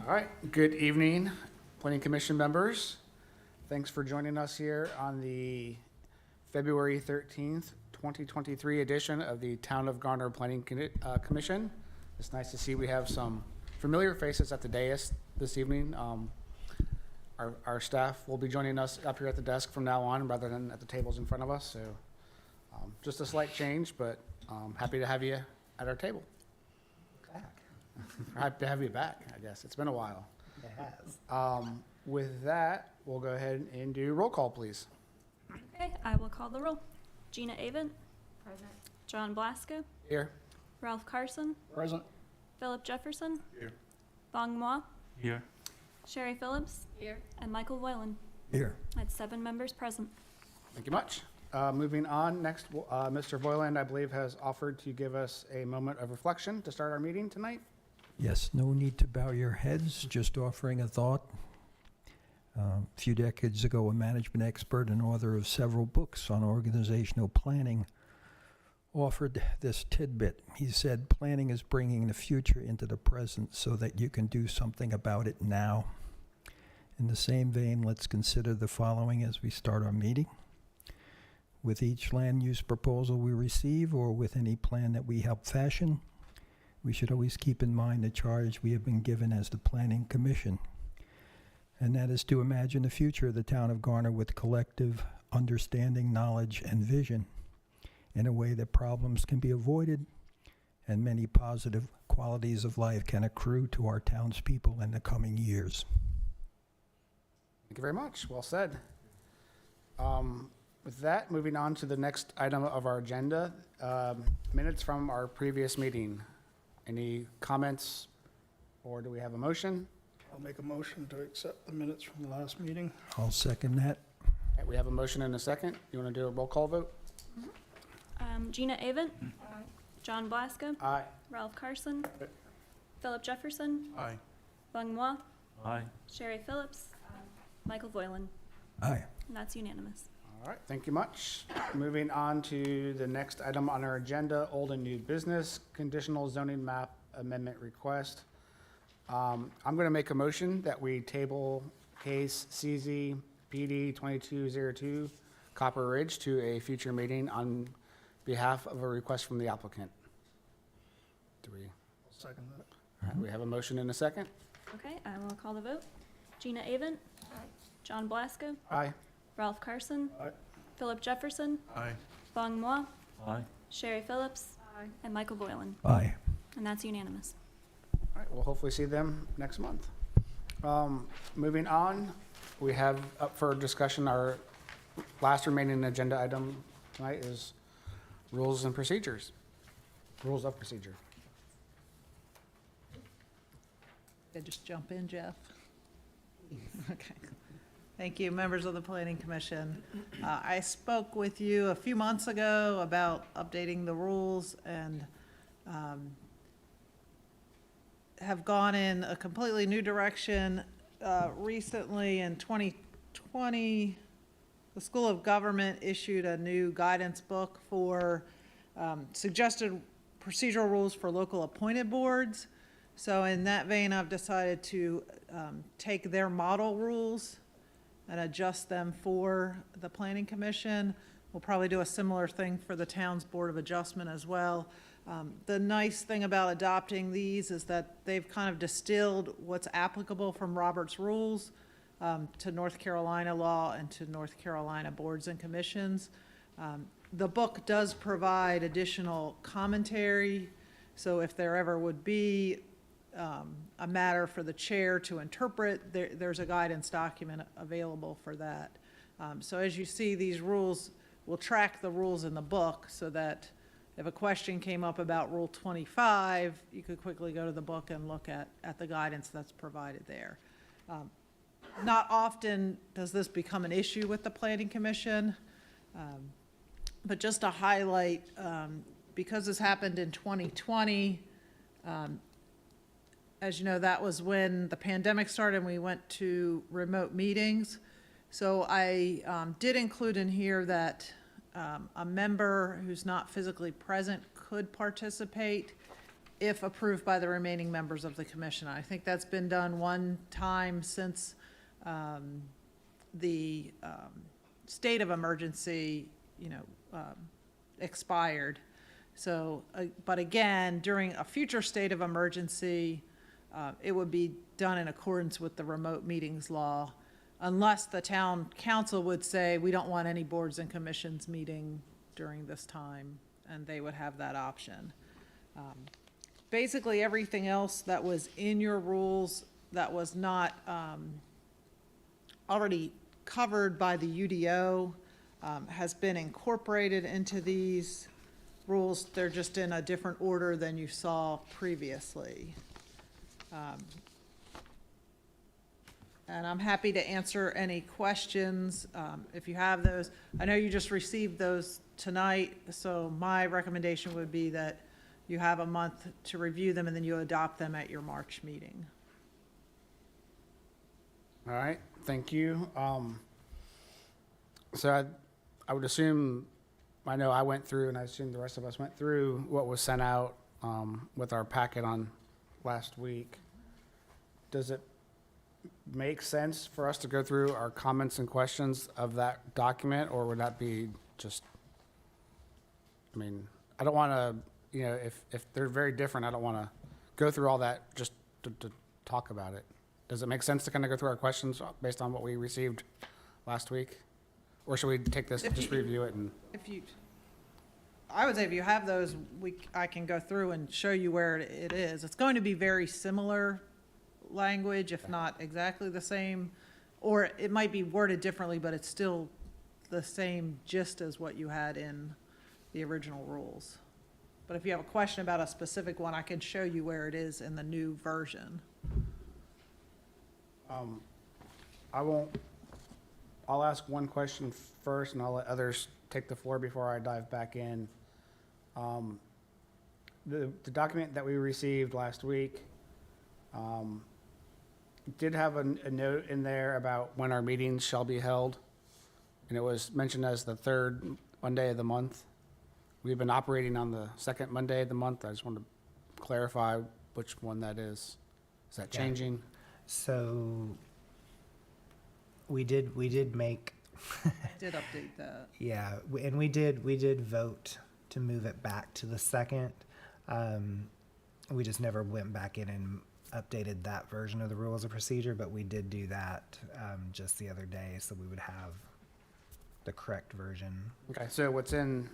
All right, good evening, Planning Commission members. Thanks for joining us here on the February 13th, 2023 edition of the Town of Garner Planning Commission. It's nice to see we have some familiar faces at the dais this evening. Our staff will be joining us up here at the desk from now on rather than at the tables in front of us. So just a slight change, but happy to have you at our table. Happy to have you back, I guess. It's been a while. It has. With that, we'll go ahead and do roll call, please. Okay, I will call the roll. Gina Avent. Present. John Blasco. Here. Ralph Carson. Present. Philip Jefferson. Here. Bong Moa. Here. Sherry Phillips. Here. And Michael Voiland. Here. That's 7 members present. Thank you much. Moving on, next, Mr. Voiland, I believe, has offered to give us a moment of reflection to start our meeting tonight. Yes, no need to bow your heads, just offering a thought. A few decades ago, a management expert and author of several books on organizational planning offered this tidbit. He said, planning is bringing the future into the present so that you can do something about it now. In the same vein, let's consider the following as we start our meeting. With each land use proposal we receive, or with any plan that we help fashion, we should always keep in mind the charge we have been given as the Planning Commission, and that is to imagine the future of the town of Garner with collective understanding, knowledge, and vision in a way that problems can be avoided and many positive qualities of life can accrue to our townspeople in the coming years. Thank you very much. Well said. With that, moving on to the next item of our agenda, minutes from our previous meeting. Any comments, or do we have a motion? I'll make a motion to accept the minutes from the last meeting. I'll second that. Okay, we have a motion and a second. You want to do a roll call vote? Gina Avent. John Blasco. Aye. Ralph Carson. Philip Jefferson. Aye. Bong Moa. Aye. Sherry Phillips. Michael Voiland. Aye. And that's unanimous. All right, thank you much. Moving on to the next item on our agenda, old and new business, conditional zoning map amendment request. I'm going to make a motion that we table case CZ PD 2202 Copper Ridge to a future meeting on behalf of a request from the applicant. Do we? Second that. All right, we have a motion and a second. Okay, I will call the vote. Gina Avent. John Blasco. Aye. Ralph Carson. Aye. Philip Jefferson. Aye. Bong Moa. Aye. Sherry Phillips. Aye. And Michael Voiland. Aye. And that's unanimous. All right, we'll hopefully see them next month. Moving on, we have up for discussion our last remaining agenda item tonight is rules and procedures. Rules of procedure. Yeah, just jump in, Jeff. Okay. Thank you, members of the Planning Commission. I spoke with you a few months ago about updating the rules and have gone in a completely new direction. Recently in 2020, the School of Government issued a new guidance book for suggested procedural rules for local appointed boards. So in that vein, I've decided to take their model rules and adjust them for the Planning Commission. We'll probably do a similar thing for the town's Board of Adjustment as well. The nice thing about adopting these is that they've kind of distilled what's applicable from Robert's Rules to North Carolina law and to North Carolina boards and commissions. The book does provide additional commentary, so if there ever would be a matter for the chair to interpret, there's a guidance document available for that. So as you see, these rules will track the rules in the book so that if a question came up about Rule 25, you could quickly go to the book and look at the guidance that's provided there. Not often does this become an issue with the Planning Commission, but just to highlight, because this happened in 2020, as you know, that was when the pandemic started and we went to remote meetings. So I did include in here that a member who's not physically present could participate if approved by the remaining members of the commission. I think that's been done one time since the state of emergency, expired. So, but again, during a future state of emergency, it would be done in accordance with the remote meetings law, unless the town council would say, we don't want any boards and commissions meeting during this time, and they would have that option. Basically, everything else that was in your rules that was not already covered by the UDO has been incorporated into these rules. They're just in a different order than you saw previously. And I'm happy to answer any questions if you have those. I know you just received those tonight, so my recommendation would be that you have a month to review them and then you adopt them at your March meeting. All right, thank you. So I would assume, I know I went through, and I assume the rest of us went through what was sent out with our packet on last week. Does it make sense for us to go through our comments and questions of that document, or would that be just, I mean, I don't want to, if they're very different, I don't want to go through all that just to talk about it. Does it make sense to kind of go through our questions based on what we received last week? Or should we take this, just review it and? I would say if you have those, I can go through and show you where it is. It's going to be very similar language, if not exactly the same, or it might be worded differently, but it's still the same gist as what you had in the original rules. But if you have a question about a specific one, I can show you where it is in the new version. I'll ask one question first, and I'll let others take the floor before I dive back in. The document that we received last week did have a note in there about when our meetings shall be held, and it was mentioned as the third Monday of the month. We've been operating on the second Monday of the month. I just wanted to clarify which one that is. Is that changing? So we did make I did update that. yeah, and we did vote to move it back to the second. We just never went back in and updated that version of the rules of procedure, but we did do that just the other day, so we would have the correct version. Okay, so what's in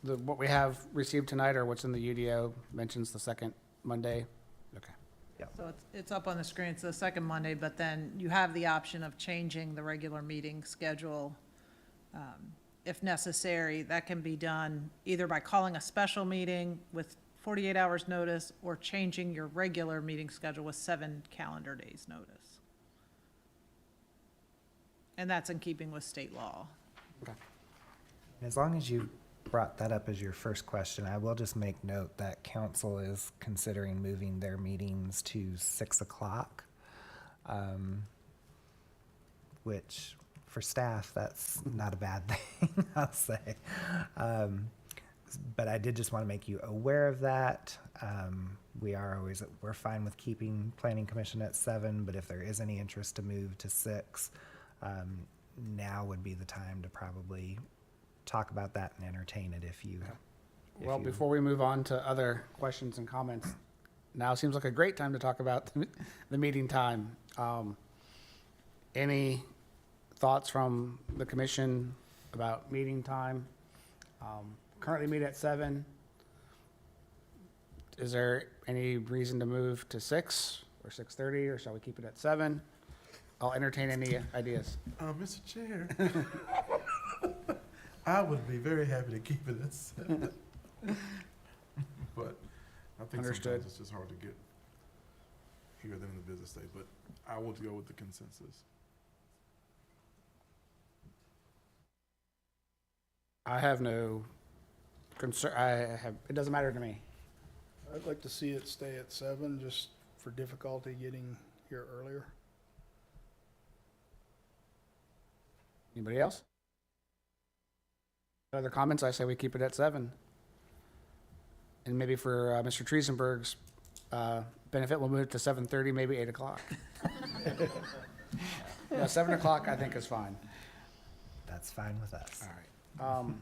what we have received tonight, or what's in the UDO mentions the second Monday? Okay. So it's up on the screen. It's the second Monday, but then you have the option of changing the regular meeting schedule if necessary. That can be done either by calling a special meeting with 48 hours notice or changing your regular meeting schedule with 7 calendar days notice. And that's in keeping with state law. Okay. As long as you brought that up as your first question, I will just make note that council is considering moving their meetings to 6 o'clock, which for staff, that's not a bad thing, I'll say. But I did just want to make you aware of that. We're fine with keeping planning commission at 7, but if there is any interest to move to 6, now would be the time to probably talk about that and entertain it if you. Well, before we move on to other questions and comments, now seems like a great time to talk about the meeting time. Any thoughts from the commission about meeting time? Currently meet at 7. Is there any reason to move to 6 or 6:30, or shall we keep it at 7? I'll entertain any ideas. Mr. Chair, I would be very happy to keep it at 7. But I think Understood. sometimes it's just hard to get here than in the business day, but I will go with the consensus. I have no concern. It doesn't matter to me. I'd like to see it stay at 7, just for difficulty getting here earlier. Anybody else? Other comments? I say we keep it at 7. And maybe for Mr. Triesenberg's benefit, we'll move it to 7:30, maybe 8 o'clock. No, 7 o'clock I think is fine. That's fine with us. All right.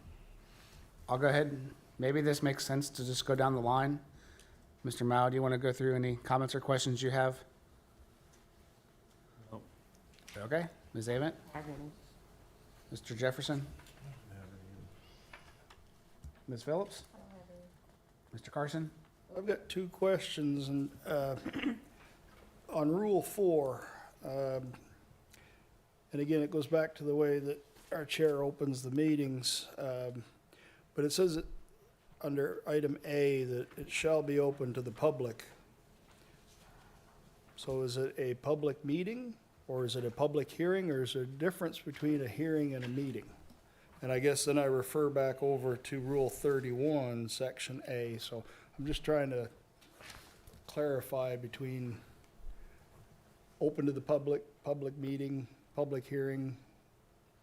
I'll go ahead, maybe this makes sense to just go down the line. Mr. Mao, do you want to go through any comments or questions you have? No. Okay, Ms. Avent? Mr. Jefferson? Ms. Phillips? Mr. Carson? I've got two questions, and on Rule 4, and again, it goes back to the way that our chair opens the meetings, but it says that under item A that it shall be open to the public. So is it a public meeting, or is it a public hearing, or is there a difference between a hearing and a meeting? And I guess then I refer back over to Rule 31, Section A, so I'm just trying to clarify between open to the public, public meeting, public hearing,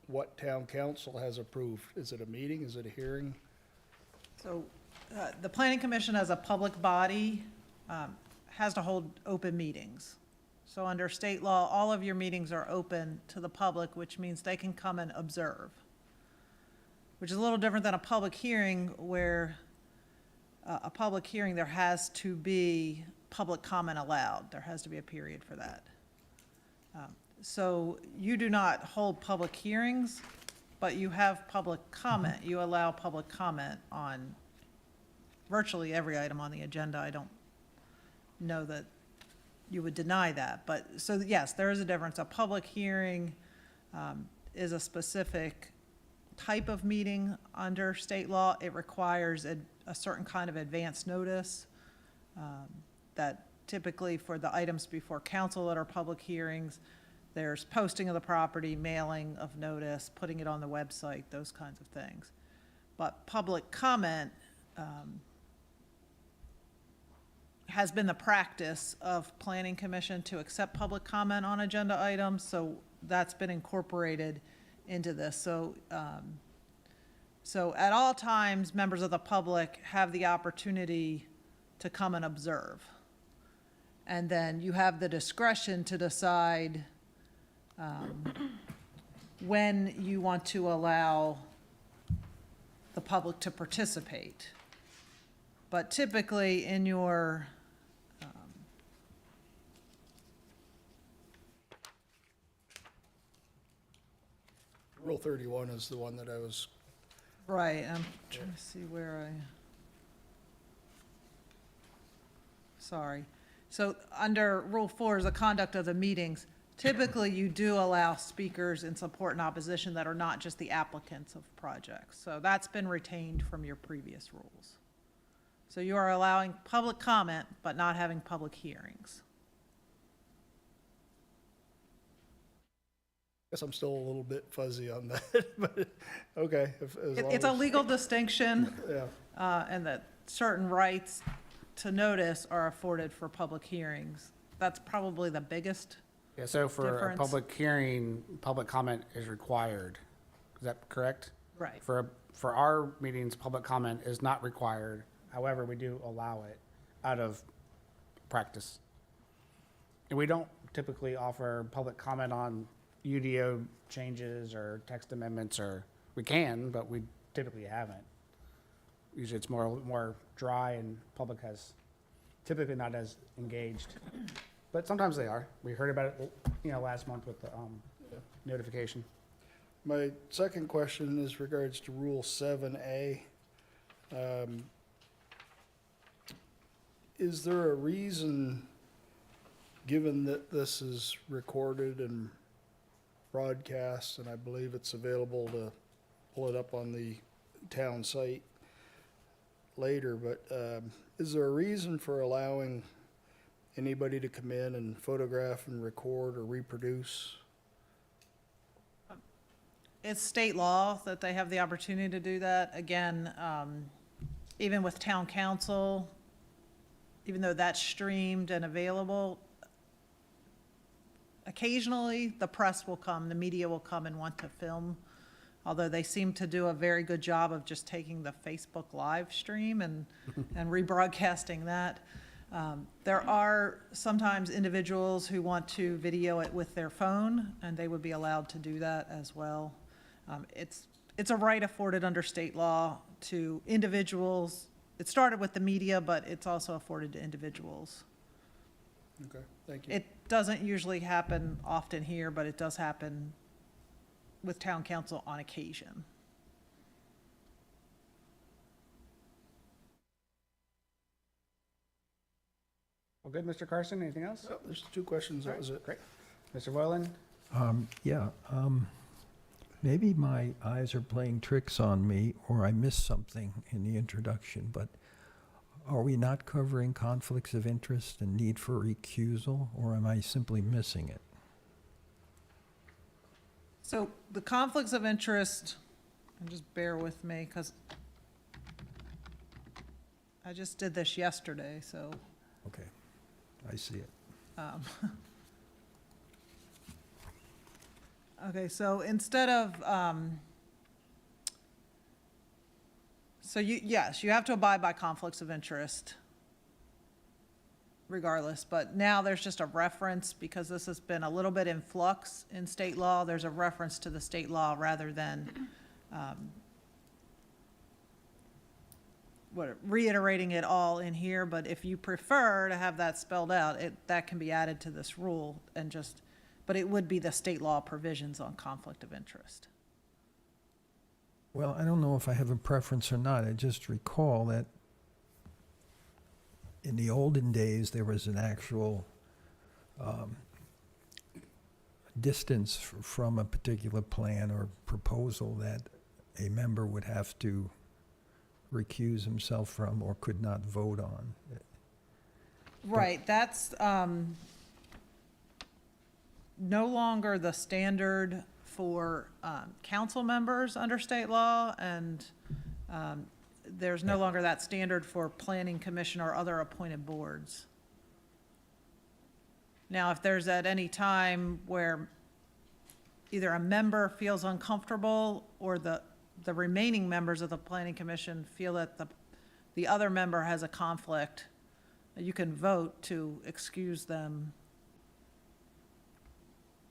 what town council has approved. Is it a meeting? Is it a hearing? So, the planning commission as a public body, has to hold open meetings. So under state law, all of your meetings are open to the public, which means they can come and observe. Which is a little different than a public hearing where, a public hearing, there has to be public comment allowed. There has to be a period for that. So you do not hold public hearings, but you have public comment. You allow public comment on virtually every item on the agenda. I don't know that you would deny that, but, so yes, there is a difference. A public hearing is a specific type of meeting under state law. It requires a certain kind of advance notice that typically for the items before council that are public hearings, there's posting of the property, mailing of notice, putting it on the website, those kinds of things. But public comment has been the practice of planning commission to accept public comment on agenda items, so that's been incorporated into this. So, so at all times, members of the public have the opportunity to come and observe. And then you have the discretion to decide when you want to allow the public to participate. But typically in your Rule 31 is the one that I was, right, I'm trying to see where sorry. So under Rule 4 is the conduct of the meetings. Typically, you do allow speakers in support and opposition that are not just the applicants of projects. So that's been retained from your previous rules. So you are allowing public comment, but not having public hearings. I guess I'm still a little bit fuzzy on that, but, okay. As long It's a as- legal distinction, Yeah, and that certain rights to notice are afforded for public hearings. That's probably the biggest. Yeah, so for a Difference. public hearing, public comment is required. Is that correct? Right. For our meetings, public comment is not required. However, we do allow it out of practice. And we don't typically offer public comment on UDO changes or text amendments, or we can, but we typically haven't. Usually it's more dry, and public has typically not as engaged. But sometimes they are. We heard about it, last month with the notification. my second question is regards to Rule 7A. Is there a reason, given that this is recorded and broadcast, and I believe it's available to pull it up on the town site later, but is there a reason for allowing anybody to come in and photograph and record or reproduce? It's state law that they have the opportunity to do that. Again, even with town council, even though that's streamed and available, occasionally the press will come, the media will come and want to film although they seem to do a very good job of just taking the Facebook live stream and rebroadcasting that. There are sometimes individuals who want to video it with their phone, and they would be allowed to do that as well. It's a right afforded under state law to individuals. It started with the media, but it's also afforded to individuals. Okay, thank you. It doesn't usually happen often here, but it does happen with town council on occasion. Well, good, Mr. Carson, anything else? Oh, there's 2 questions, that was it. Great. Mr. Voiland? Yeah, maybe my eyes are playing tricks on me, or I missed something in the introduction, but are we not covering conflicts of interest and need for recusal, or am I simply missing it? So the conflicts of interest, and just bear with me, because I just did this yesterday, so. Okay, I see it. Okay, so instead of, so yes, you have to abide by conflicts of interest regardless, but now there's just a reference, because this has been a little bit in flux in state law, there's a reference to the state law rather than reiterating it all in here, but if you prefer to have that spelled out, that can be added to this rule and just, but it would be the state law provisions on conflict of interest. Well, I don't know if I have a preference or not. I just recall that in the olden days, there was an actual distance from a particular plan or proposal that a member would have to recuse himself from or could not vote on. Right, that's no longer the standard for council members under state law, and there's no longer that standard for planning commission or other appointed boards. Now, if there's at any time where either a member feels uncomfortable or the remaining members of the planning commission feel that the other member has a conflict, you can vote to excuse them.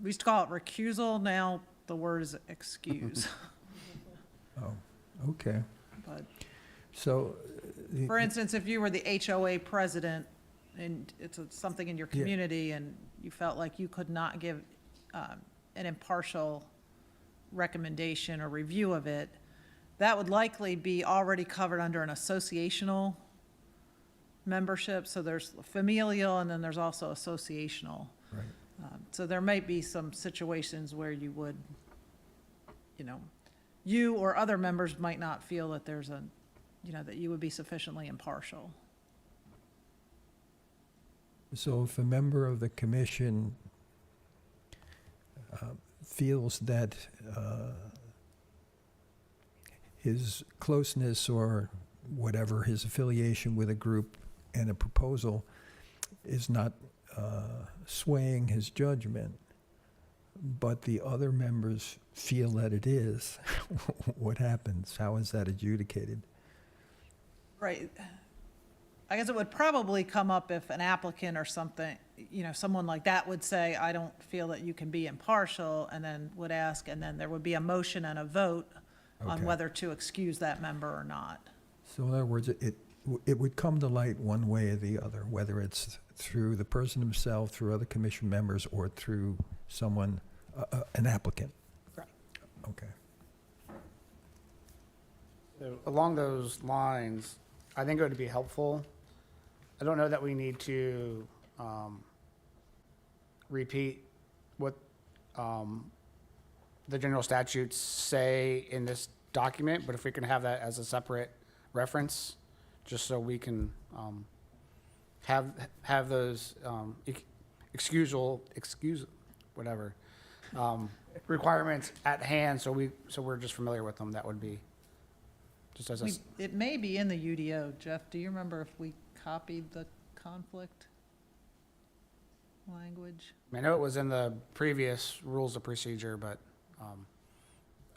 We used to call it recusal, now the word is excuse. Oh, okay. But So, for instance, if you were the HOA president and it's something in your Yeah. community and you felt like you could not give an impartial recommendation or review of it, that would likely be already covered under an associational membership. So there's familial and then there's also associational. right. So there might be some situations where you would, you or other members might not feel that there's that you would be sufficiently impartial. So if a member of the commission feels that his closeness or whatever, his affiliation with a group and a proposal is not swaying his judgment, but the other members feel that it is, what happens? How is that adjudicated? Right. I guess it would probably come up if an applicant or something, someone like that would say, I don't feel that you can be impartial, and then would ask, and then there would be a motion and a vote on Okay. whether to excuse that member or not. So in other words, it would come to light one way or the other, whether it's through the person himself, through other commission members, or through someone, an applicant. Right. Okay. So along those lines, I think it would be helpful. I don't know that we need to repeat what the general statutes say in this document, but if we can have that as a separate reference, just so we can have those whatever requirements at hand, so we're just familiar with them. That would be just as a It may be in the UDO. Jeff, do you remember if we copied the conflict language? I know it was in the previous rules of procedure, but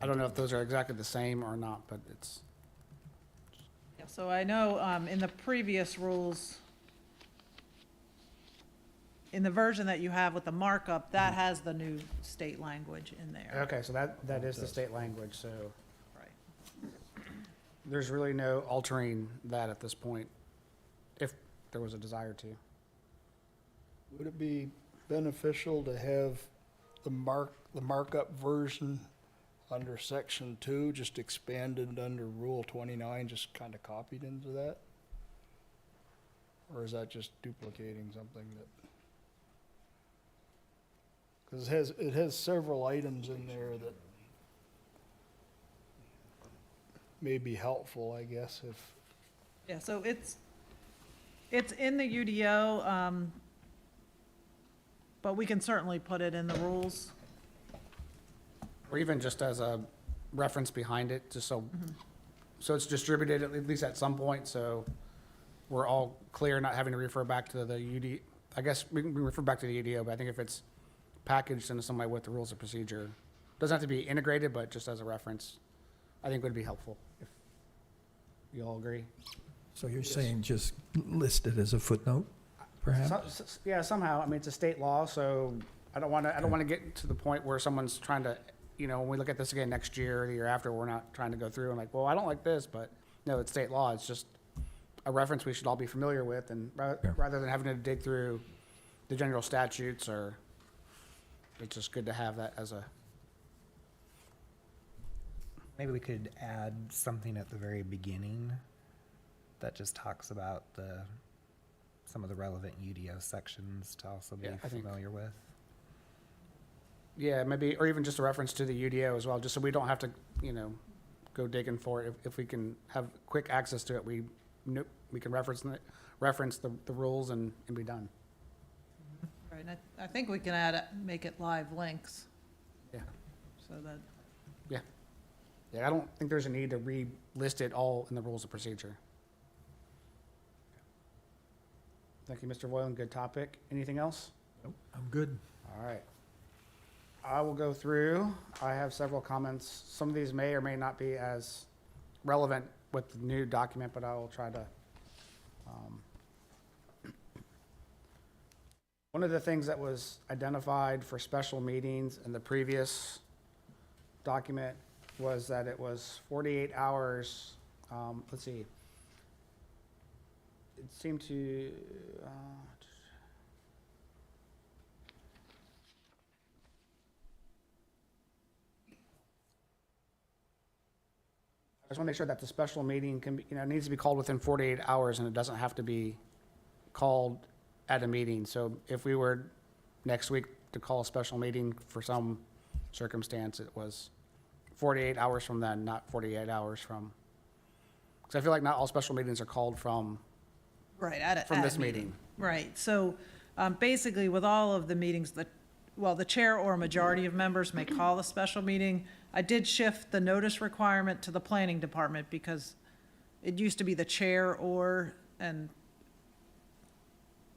I don't know if those are exactly the same or not, but it's, Yeah, so I know, in the previous rules, in the version that you have with the markup, that has the new state language in there. okay, so that is the state language, so Right. there's really no altering that at this point, if there was a desire to. Would it be beneficial to have the markup version under section 2, just expanded under Rule 29, just kind of copied into that? Or is that just duplicating something that? Because it has several items in there that may be helpful, I guess, if, Yeah, so it's in the UDO, but we can certainly put it in the rules. Or even just as a reference behind it, just so it's distributed at least at some point, so we're all clear, not having to refer back to the UD. I guess we can refer back to the UDO, but I think if it's packaged into some way with the rules of procedure, doesn't have to be integrated, but just as a reference, I think would be helpful, if you all agree. So you're saying just list it as a footnote, perhaps? Yeah, somehow, I mean, it's a state law, so I don't want to get to the point where someone's trying to, when we look at this again next year or the year after, we're not trying to go through and like, well, I don't like this, but no, it's state law. It's just a reference we should all be familiar with, and rather than having to dig through the general statutes, or it's just good to have that as a, Maybe we could add something at the very beginning that just talks about some of the relevant UDO sections to also be Yeah, I think- familiar with. yeah, maybe, or even just a reference to the UDO as well, just so we don't have to, go digging for it. If we can have quick access to it, we can reference the rules and be done. Right, and I think we can make it live links, Yeah. so that, Yeah, I don't think there's a need to re-list it all in the rules of procedure. Thank you, Mr. Boylan. Good topic. Anything else? Nope, I'm good. All right. I will go through. I have several comments. Some of these may or may not be as relevant with the new document, but I will try to. One of the things that was identified for special meetings in the previous document was that it was 48 hours. Let's see. It seemed to. I just want to make sure that the special meeting can be, needs to be called within 48 hours, and it doesn't have to be called at a meeting. So if we were next week to call a special meeting for some circumstance, it was 48 hours from then, not 48 hours from, because I feel like not all special meetings are called from right, at a this meeting. Right, so, basically with all of the meetings, the chair or a majority of members may call a special meeting. I did shift the notice requirement to the planning department because it used to be the chair and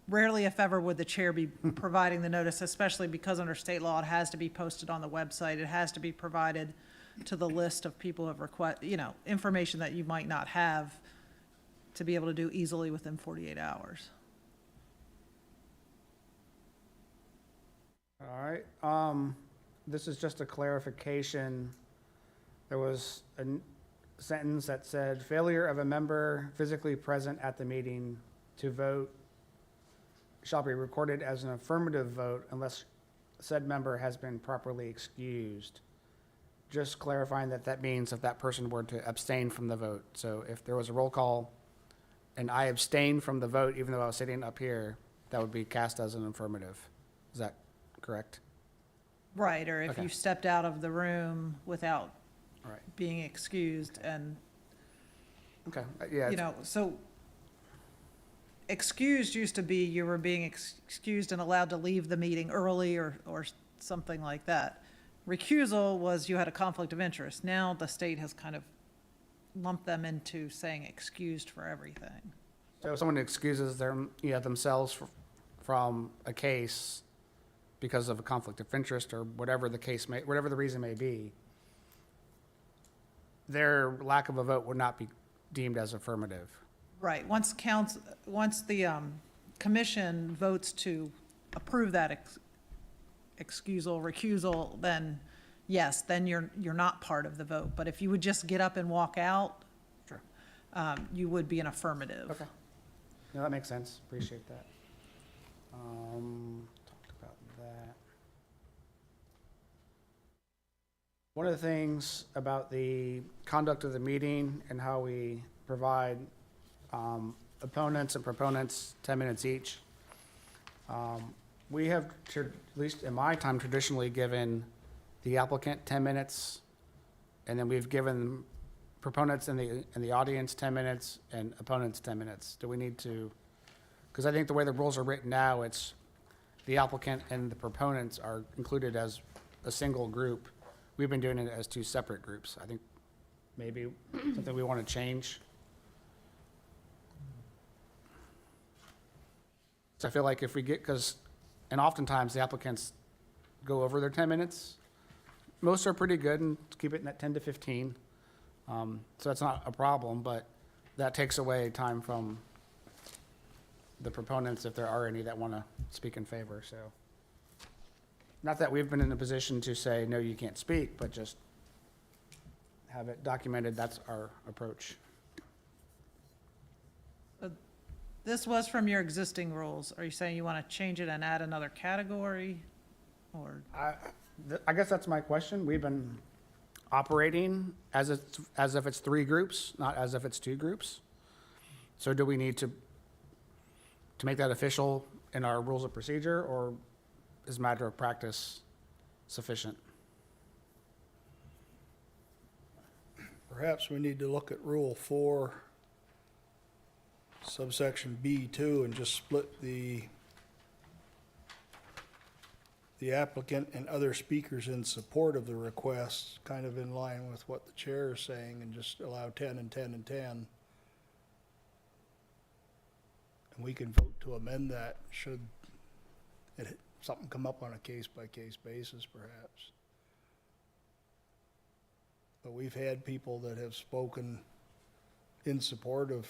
rarely if ever would the chair be providing the notice, especially because under state law, it has to be posted on the website. It has to be provided to the list of people who have information that you might not have to be able to do easily within 48 hours. All right, this is just a clarification. There was a sentence that said, failure of a member physically present at the meeting to vote shall be recorded as an affirmative vote unless said member has been properly excused. Just clarifying that means if that person were to abstain from the vote. So if there was a roll call and I abstained from the vote, even though I was sitting up here, that would be cast as an affirmative. Is that correct? Right, or if Okay. you stepped out of the room without All right. being excused and, Okay, yeah. so excused used to be you were being excused and allowed to leave the meeting early or something like that. Recusal was you had a conflict of interest. Now the state has kind of lumped them into saying excused for everything. So if someone excuses themselves from a case because of a conflict of interest or whatever the reason may be, their lack of a vote would not be deemed as affirmative. Right, once the commission votes to approve that excusal, recusal, then yes, then you're not part of the vote. But if you would just get up and walk out, Sure. You would be an affirmative. Okay. No, that makes sense. Appreciate that. Talked about that. One of the things about the conduct of the meeting and how we provide opponents and proponents 10 minutes each. We have, at least in my time, traditionally given the applicant 10 minutes, and then we've given proponents in the audience 10 minutes and opponents 10 minutes. Do we need to, because I think the way the rules are written now, it's the applicant and the proponents are included as a single group. We've been doing it as two separate groups. I think maybe something we want to change. So I feel like if we get, and oftentimes the applicants go over their 10 minutes. Most are pretty good and keep it in that 10 to 15. So that's not a problem, but that takes away time from the proponents if there are any that want to speak in favor, so. Not that we've been in a position to say, no, you can't speak, but just have it documented, that's our approach. This was from your existing rules. Are you saying you want to change it and add another category? Or, I guess that's my question. We've been operating as if it's three groups, not as if it's two groups. So do we need to make that official in our rules of procedure, or is matter of practice sufficient? Perhaps we need to look at Rule 4, subsection B2, and just split the applicant and other speakers in support of the request, kind of in line with what the chair is saying, and just allow 10 and 10 and 10. And we can vote to amend that should something come up on a case-by-case basis, perhaps. But we've had people that have spoken in support of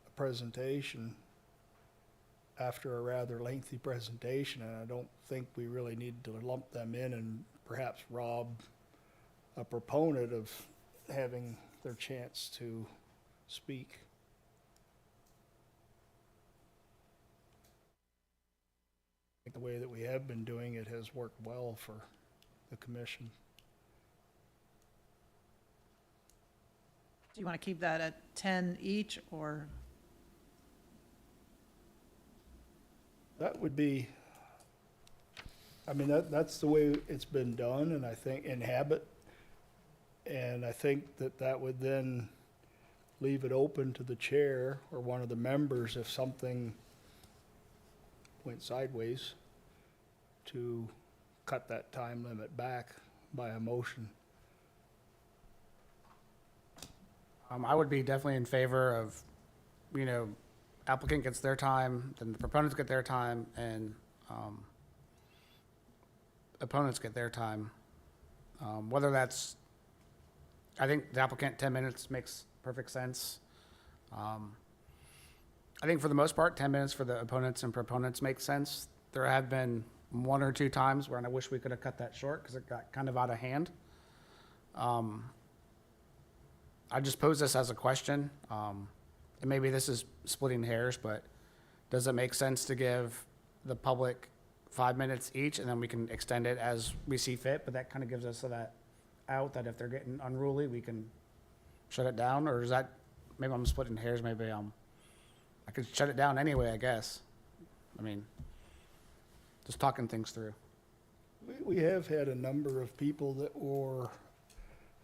a presentation after a rather lengthy presentation, and I don't think we really need to lump them in and perhaps rob a proponent of having their chance to speak. I think the way that we have been doing it has worked well for the commission. do you want to keep that at 10 each, or? That would be, I mean, that's the way it's been done, and I think in habit. And I think that would then leave it open to the chair or one of the members if something went sideways to cut that time limit back by a motion. I would be definitely in favor of, applicant gets their time, then the proponents get their time, and opponents get their time. Whether that's, I think the applicant 10 minutes makes perfect sense. I think for the most part, 10 minutes for the opponents and proponents makes sense. There have been one or two times where I wish we could have cut that short because it got kind of out of hand. I just pose this as a question, and maybe this is splitting hairs, but does it make sense to give the public 5 minutes each, and then we can extend it as we see fit? But that kind of gives us that out that if they're getting unruly, we can shut it down. Or is that, maybe I'm splitting hairs, maybe I could shut it down anyway, I guess. I mean, just talking things through. We have had a number of people that were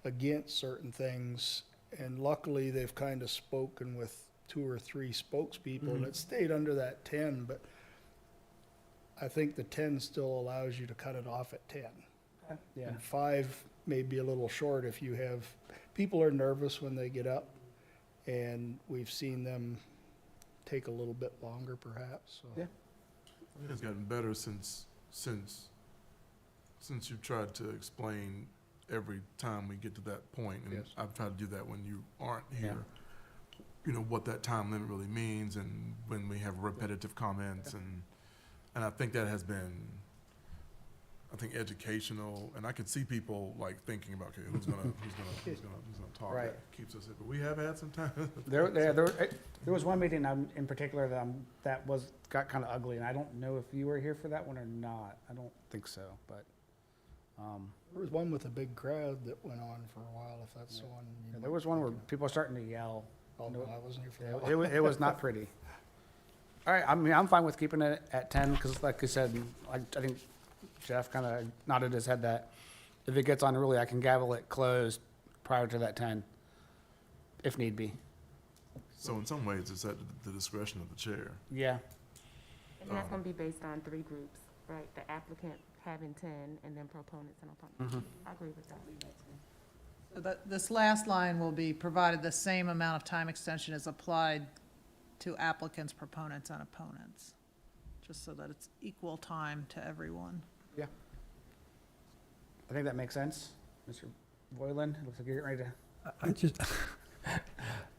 against certain things, and luckily they've kind of spoken with 2 or 3 spokespeople, and it stayed under that 10, but I think the 10 still allows you to cut it off at 10. Yeah. And 5 may be a little short if you have, people are nervous when they get up, and we've seen them take a little bit longer perhaps, so. Yeah. I think it's gotten better since you've tried to explain every time we get to that point. And Yes. I've tried to do that when you aren't Yeah. here. You know, what that time limit really means and when we have repetitive comments and I think that has been, I think, educational, and I could see people like thinking about, okay, who's gonna talk? Right. That keeps us, but we have had some time. There was one meeting in particular that got kind of ugly, and I don't know if you were here for that one or not. I don't think so, but, There was one with a big crowd that went on for a while, if that's the one. you there might was be one where thinking people were starting to yell. of. Oh, no, I wasn't here for Yeah, that one. it was not pretty. All right, I mean, I'm fine with keeping it at 10, because like I said, I think Jeff kind of nodded his head that if it gets unruly, I can gavel it closed prior to that 10, if need be. So in some ways, it's at the discretion of the chair. Yeah, And that's gonna be based on 3 groups, right? The applicant having 10, and then proponents and opponents. I agree with that. So this last line will be provided the same amount of time extension is applied to applicants, proponents, and opponents, just so that it's equal time to everyone. I think that makes sense. Mr. Boylan, looks like you're getting ready to.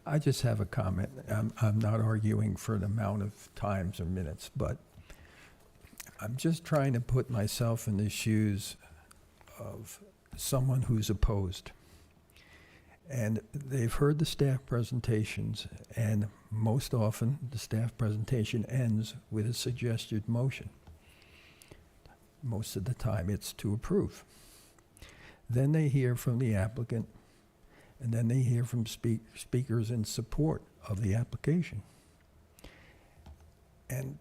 I just have a comment. I'm not arguing for an amount of times or minutes, but I'm just trying to put myself in the shoes of someone who's opposed. And they've heard the staff presentations, and most often, the staff presentation ends with a suggested motion. Most of the time, it's to approve. Then they hear from the applicant, and then they hear from speakers in support of the application. And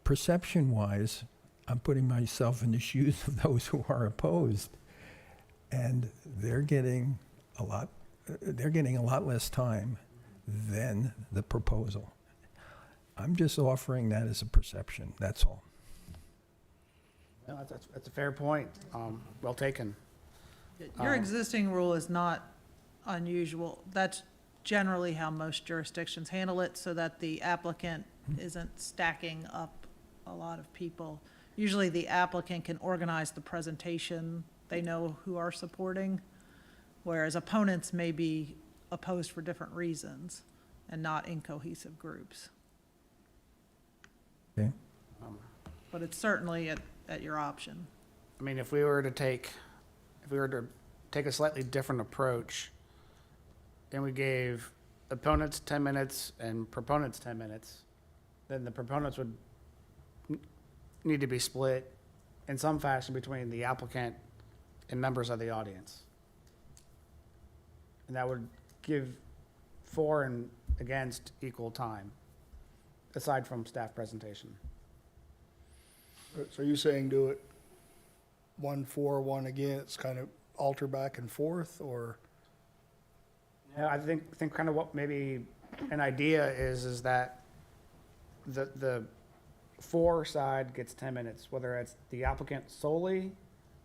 perception-wise, I'm putting myself in the shoes of those who are opposed, and they're getting a lot less time than the proposal. I'm just offering that as a perception, that's all. No, that's a fair point. Well taken. Your existing rule is not unusual. That's generally how most jurisdictions handle it, so that the applicant isn't stacking up a lot of people. Usually the applicant can organize the presentation, they know who are supporting, whereas opponents may be opposed for different reasons and not in cohesive groups. Okay? But it's certainly at your option. I mean, if we were to take a slightly different approach, and we gave opponents 10 minutes and proponents 10 minutes, then the proponents would need to be split in some fashion between the applicant and members of the audience. And that would give for and against equal time, aside from staff presentation. So are you saying do it 1 for, 1 against, kind of alter back and forth, or? Yeah, I think kind of what maybe an idea is that the for side gets 10 minutes, whether it's the applicant solely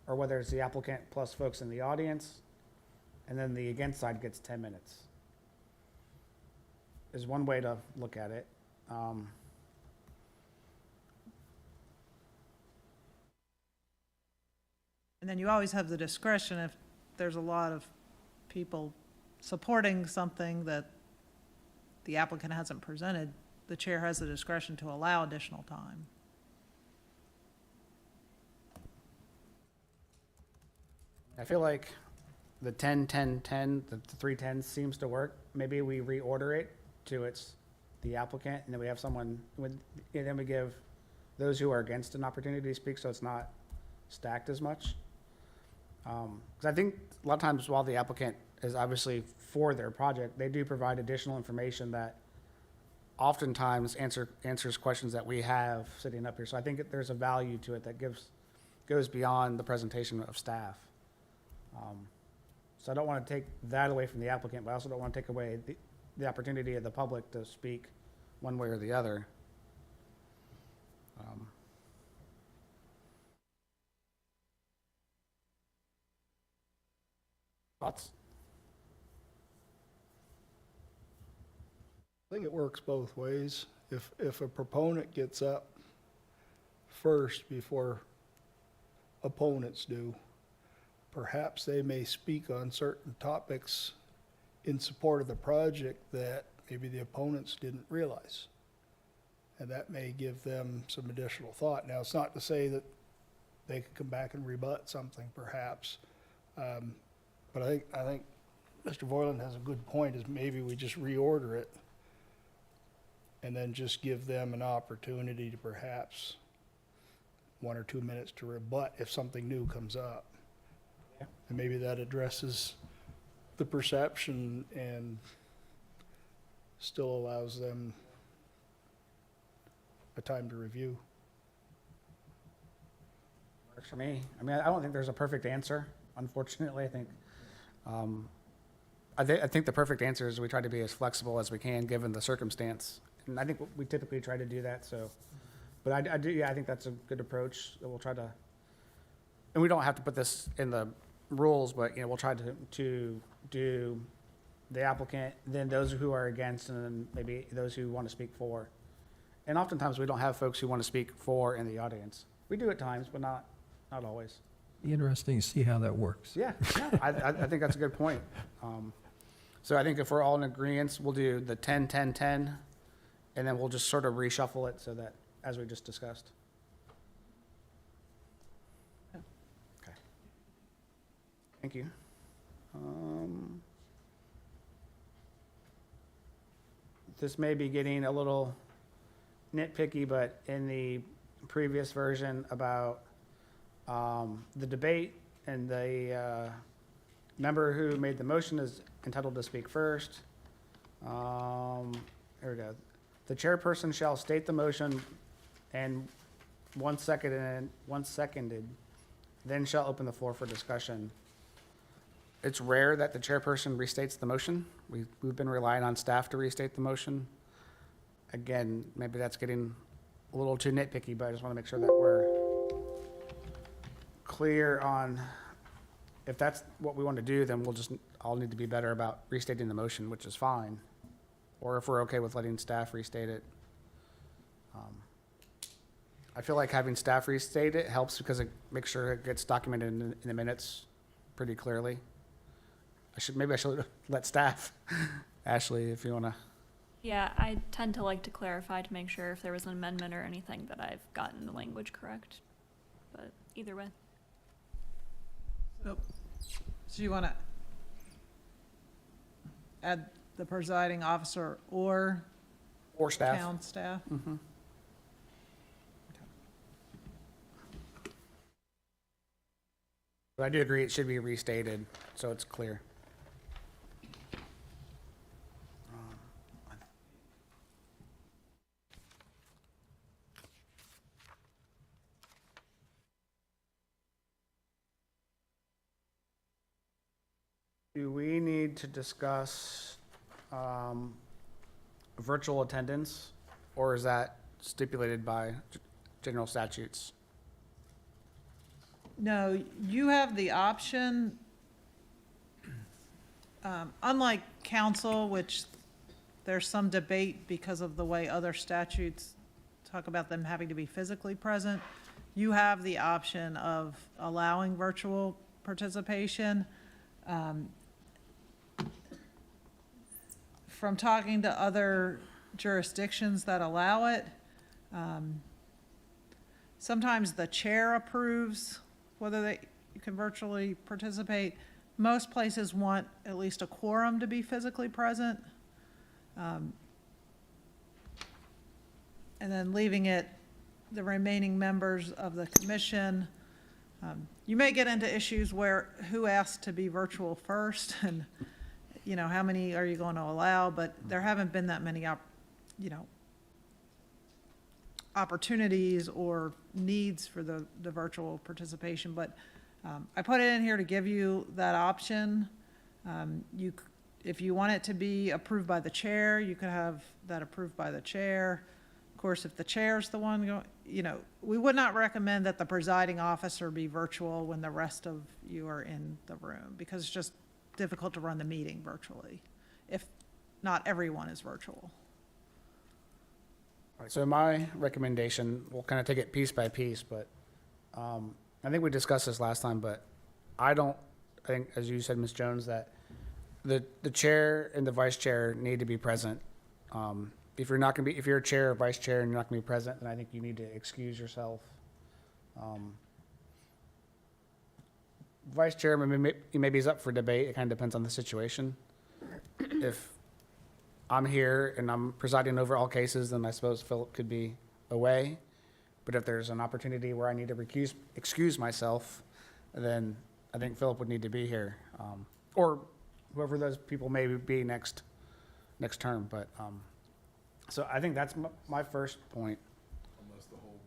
or whether it's the applicant plus folks in the audience, and then the against side gets 10 minutes. Is one way to look at it. And then you always have the discretion if there's a lot of people supporting something that the applicant hasn't presented, the chair has the discretion to allow additional time. I feel like the 10, 10, 10, the 3 10s seems to work. Maybe we reorder it to it's the applicant, and then we have someone, and then we give those who are against an opportunity to speak, so it's not stacked as much. Because I think a lot of times while the applicant is obviously for their project, they do provide additional information that oftentimes answers questions that we have sitting up here. So I think there's a value to it that goes beyond the presentation of staff. So I don't want to take that away from the applicant, but I also don't want to take away the opportunity of the public to speak one way or the other. Thoughts? I think it works both ways. If a proponent gets up first before opponents do, perhaps they may speak on certain topics in support of the project that maybe the opponents didn't realize. And that may give them some additional thought. Now, it's not to say that they could come back and rebut something perhaps. But I think Mr. Voiland has a good point, is maybe we just reorder it and then just give them an opportunity to perhaps 1 or 2 minutes to rebut if something new comes up. Yeah. And maybe that addresses the perception and still allows them a time to review. Works for me. I mean, I don't think there's a perfect answer, unfortunately. I think the perfect answer is we try to be as flexible as we can, given the circumstance. And I think we typically try to do that, so. But I do, yeah, I think that's a good approach, that we'll try to, and we don't have to put this in the rules, but, we'll try to do the applicant, then those who are against, and then maybe those who want to speak for. And oftentimes, we don't have folks who want to speak for in the audience. We do at times, but not always. Interesting to see how that works. Yeah, I think that's a good point. So I think if we're all in agreement, we'll do the 10, 10, 10, and then we'll just sort of reshuffle it so that, as we just discussed. Okay. Thank you. This may be getting a little nitpicky, but in the previous version about the debate and the member who made the motion is entitled to speak first. Here we go. The chairperson shall state the motion and once seconded, then shall open the floor for discussion. It's rare that the chairperson restates the motion. We've been relying on staff to restate the motion. Again, maybe that's getting a little too nitpicky, but I just want to make sure that we're clear on if that's what we want to do, then we'll just all need to be better about restating the motion, which is fine. Or if we're okay with letting staff restate it. I feel like having staff restate it helps because it makes sure it gets documented in the minutes pretty clearly. Maybe I should let staff, Ashley, if you want to. Yeah, I tend to like to clarify to make sure if there was an amendment or anything that I've gotten the language correct. But either way. So you want to add the presiding officer or Staff. town staff? Mm-hmm. But I do agree it should be restated, so it's clear. Do we need to discuss virtual attendance, or is that stipulated by general statutes? No, you have the option, unlike council, which there's some debate because of the way other statutes talk about them having to be physically present, you have the option of allowing virtual participation. From talking to other jurisdictions that allow it, sometimes the chair approves whether you can virtually participate. Most places want at least a quorum to be physically present. And then leaving it, the remaining members of the commission. You may get into issues where who asked to be virtual first and, how many are you going to allow? But there haven't been that many, opportunities or needs for the virtual participation. But I put it in here to give you that option. If you want it to be approved by the chair, you could have that approved by the chair. Of course, if the chair's the one going, we would not recommend that the presiding officer be virtual when the rest of you are in the room, because it's just difficult to run the meeting virtually if not everyone is virtual. All right, so my recommendation, we'll kind of take it piece by piece, but I think we discussed this last time, but I don't I think, as you said, Ms. Jones, that the chair and the vice chair need to be present. If you're not gonna be, if you're a chair or vice chair and you're not gonna be present, then I think you need to excuse yourself. Vice chair, maybe is up for debate. It kind of depends on the situation. If I'm here and I'm presiding over all cases, then I suppose Philip could be away. But if there's an opportunity where I need to excuse myself, then I think Philip would need to be here. Or whoever those people may be next term. But, so I think that's my first point. Unless the whole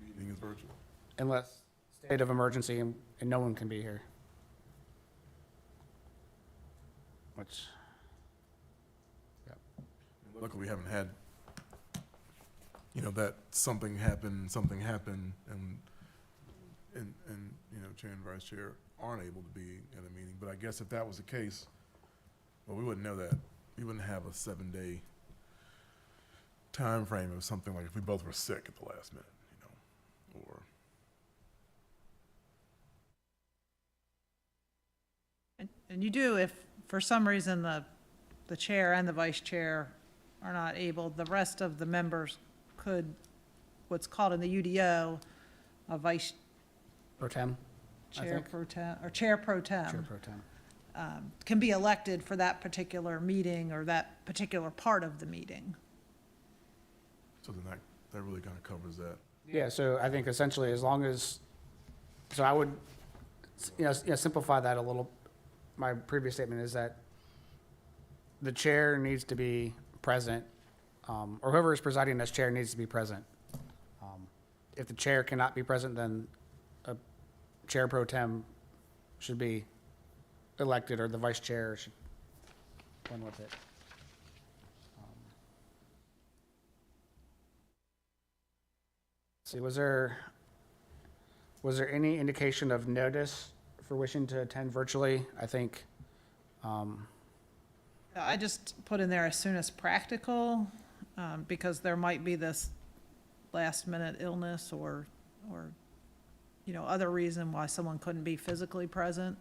meeting is virtual. Unless state of emergency and no one can be here. Which, Luckily, we haven't had, that something happened, and, chair and vice chair aren't able to be at a meeting. But I guess if that was the case, well, we wouldn't know that. We wouldn't have a 7-day time frame of something like if we both were sick at the last minute, or. And you do, if for some reason the chair and the vice chair are not able, the rest of the members could, what's called in the UDO, a vice pro tem, I chair think. pro tem, or chair pro tem. Chair pro tem. Can be elected for that particular meeting or that particular part of the meeting. So then that really kind of covers that. Yeah, so I think essentially as long as, so I would, simplify that a little. My previous statement is that the chair needs to be present, or whoever is presiding as chair needs to be present. If the chair cannot be present, then a chair pro tem should be elected, or the vice chair should run with it. See, was there any indication of notice for wishing to attend virtually? I think, I just put in there as soon as practical, because there might be this last minute illness or, other reason why someone couldn't be physically present.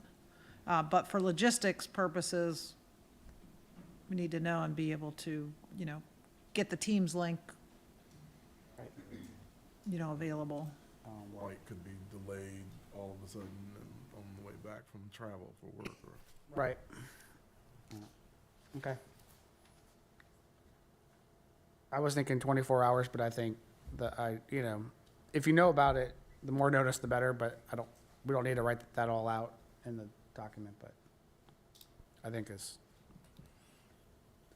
But for logistics purposes, we need to know and be able to, get the Teams link, available. Flight could be delayed all of a sudden on the way back from travel for work or. right. Okay. I was thinking 24 hours, but I think that if you know about it, the more notice, the better, but we don't need to write that all out in the document, but I think as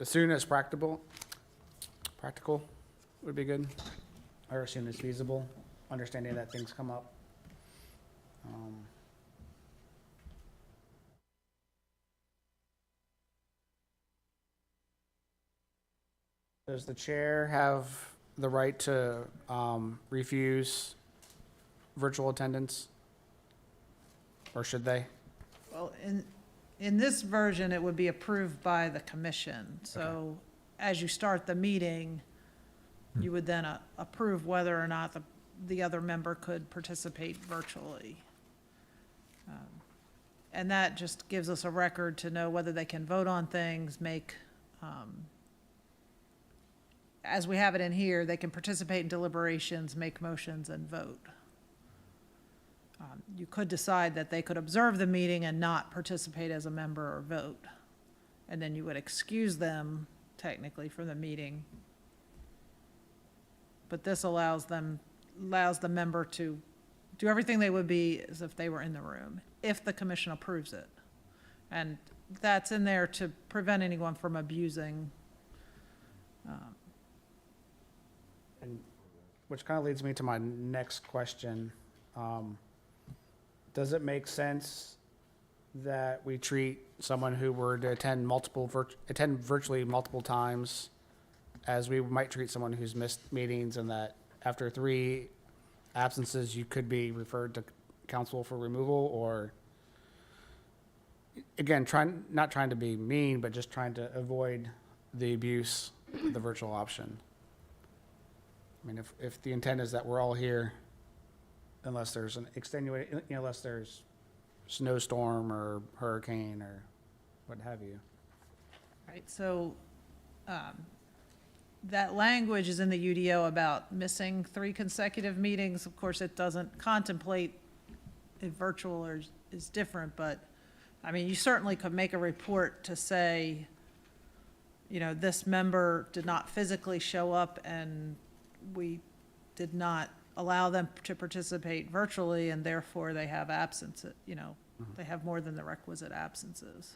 soon as practical would be good, or as soon as feasible, understanding that things come up. Does the chair have the right to refuse virtual attendance? Or should they? Well, in this version, it would be approved by the commission. So as you start the meeting, you would then approve whether or not the other member could participate virtually. And that just gives us a record to know whether they can vote on things, as we have it in here, they can participate in deliberations, make motions, and vote. You could decide that they could observe the meeting and not participate as a member or vote. And then you would excuse them technically from the meeting. But this allows the member to do everything they would be as if they were in the room, if the commission approves it. And that's in there to prevent anyone from abusing. And which kind of leads me to my next question. Does it make sense that we treat someone who were to attend virtually multiple times as we might treat someone who's missed meetings, and that after 3 absences, you could be referred to council for removal? Or, again, not trying to be mean, but just trying to avoid the abuse of the virtual option. I mean, if the intent is that we're all here, unless there's an extenuating, unless there's snowstorm or hurricane or what have you. Right, so, that language is in the UDO about missing 3 consecutive meetings. Of course, it doesn't contemplate if virtual or is different, but, I mean, you certainly could make a report to say, you know, this member did not physically show up and we did not allow them to participate virtually, and therefore they have absences, you know, they have more than the requisite absences.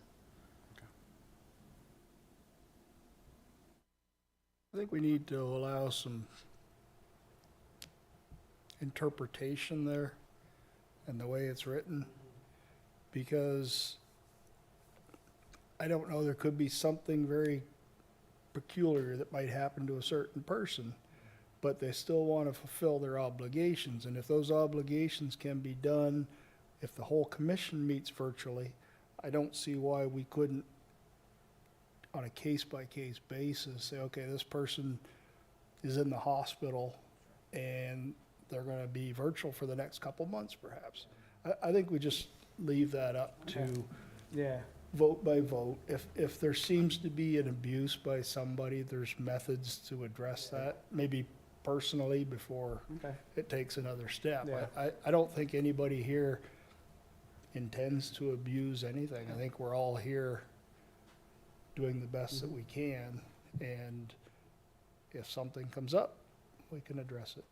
I think we need to allow some interpretation there and the way it's written, because I don't know, there could be something very peculiar that might happen to a certain person, but they still want to fulfill their obligations. And if those obligations can be done, if the whole commission meets virtually, I don't see why we couldn't, on a case-by-case basis, say, okay, this person is in the hospital and they're going to be virtual for the next couple months, perhaps. I think we just leave that up to Yeah. vote by vote. If there seems to be an abuse by somebody, there's methods to address that, maybe personally before Okay. it takes another step. Yeah. I don't think anybody here intends to abuse anything. I think we're all here doing the best that we can, and if something comes up, we can address it.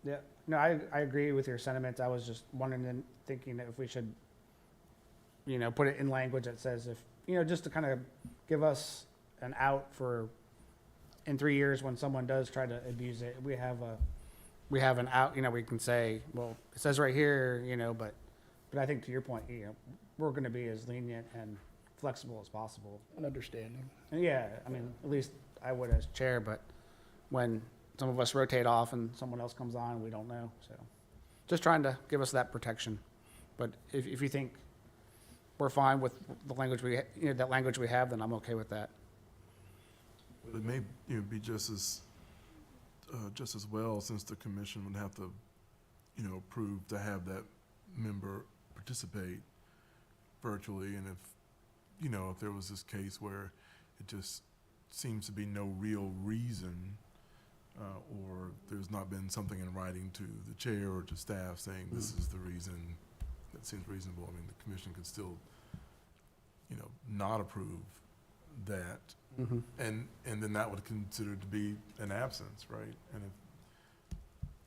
Yeah, no, I agree with your sentiments. I was just wondering and thinking that if we should, you know, put it in language that says if, you know, just to kind of give us an out for, in 3 years when someone does try to abuse it, we have an out, you know, we can say, well, it says right here, you know, but I think to your point, you know, we're gonna be as lenient and flexible as possible. An understanding. And yeah, I mean, at least I would as chair, but when some of us rotate off and someone else comes on, we don't know, so. Just trying to give us that protection. But if you think we're fine with the language that language we have, then I'm okay with that. It may, you know, be just as well, since the commission would have to, you know, approve to have that member participate virtually, and if, you know, if there was this case where it just seems to be no real reason, or there's not been something in writing to the chair or to staff saying this is the reason that seems reasonable, I mean, the commission could still, you know, not approve that. Mm-hmm. And then that would consider to be an absence, right?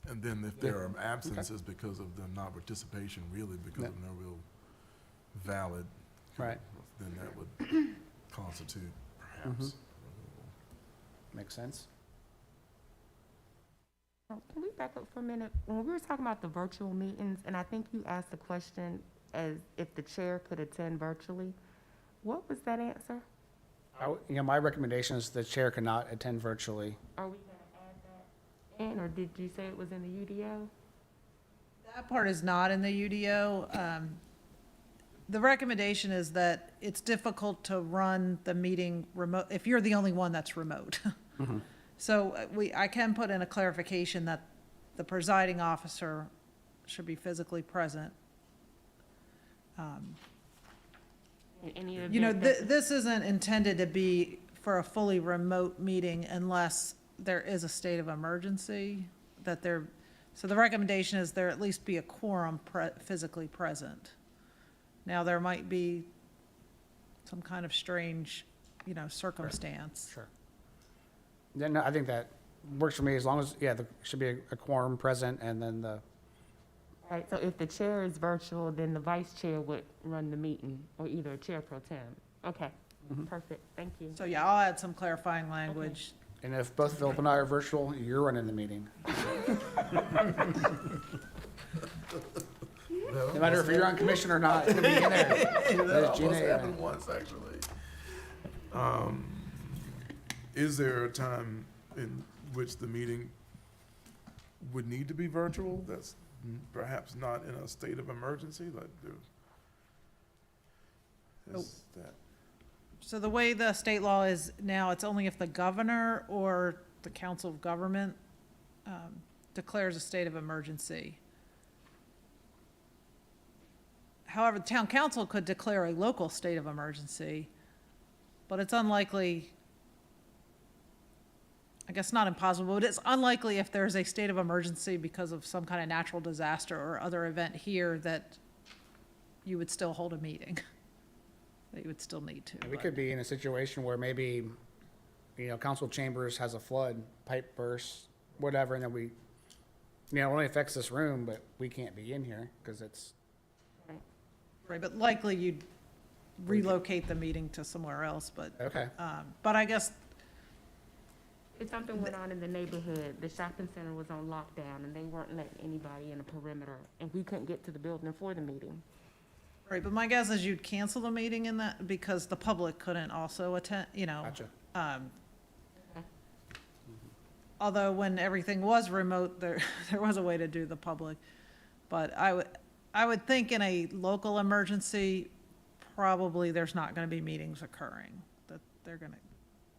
And then if there are absences because of the non-participation, really because of no real valid, Right. then that would constitute perhaps. Makes sense. Can we back up for a minute? When we were talking about the virtual meetings, and I think you asked the question as if the chair could attend virtually, what was that answer? You know, my recommendation is the chair cannot attend virtually. Are we gonna add that in, or did you say it was in the UDO? That part is not in the UDO. The recommendation is that it's difficult to run the meeting remote, if you're the only one that's remote. So I can put in a clarification that the presiding officer should be physically present. In any You know, event that- this isn't intended to be for a fully remote meeting unless there is a state of emergency, so the recommendation is there at least be a quorum physically present. Now, there might be some kind of strange, you know, circumstance. Sure. Then I think that works for me as long as, there should be a quorum present and then Right, so if the chair is virtual, then the vice chair would run the meeting, or either chair pro tem. Okay, perfect, thank you. So, yeah, I'll add some clarifying language. and if both Philip and I are virtual, you're running the meeting. No matter if you're on commission or not, it's gonna be in there. That There's Gina, almost yeah. happened once, actually. Is there a time in which the meeting would need to be virtual? That's perhaps not in a state of emergency, like is that? So the way the state law is now, it's only if the governor or the council of government declares a state of emergency. however, the town council could declare a local state of emergency, but it's unlikely, I guess not impossible, but it's unlikely if there's a state of emergency because of some kind of natural disaster or other event here that you would still hold a meeting, that you would still need to. We but- could be in a situation where maybe, council chambers has a flood, pipe bursts, whatever, and then it only affects this room, but we can't be in here because it's, Right, but likely you'd relocate the meeting to somewhere else, okay. but I guess, If something went on in the neighborhood, the shopping center was on lockdown and they weren't letting anybody in the perimeter and we couldn't get to the building for the meeting. right, but my guess is you'd cancel the meeting in that, because the public couldn't also attend, Gotcha. Although when everything was remote, there was a way to do the public. But I would think in a local emergency, probably there's not gonna be meetings occurring, that they're gonna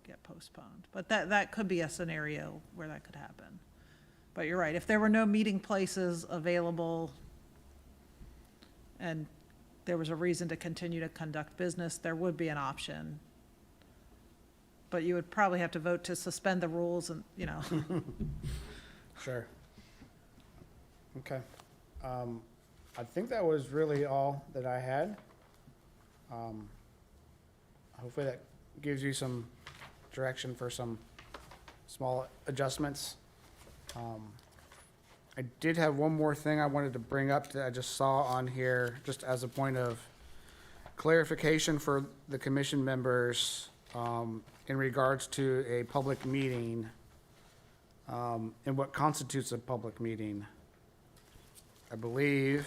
get postponed. But that could be a scenario where that could happen. But you're right, if there were no meeting places available and there was a reason to continue to conduct business, there would be an option. But you would probably have to vote to suspend the rules and, Sure. Okay. I think that was really all that I had. Hopefully that gives you some direction for some small adjustments. I did have one more thing I wanted to bring up that I just saw on here, just as a point of clarification for the commission members, in regards to a public meeting, and what constitutes a public meeting. I believe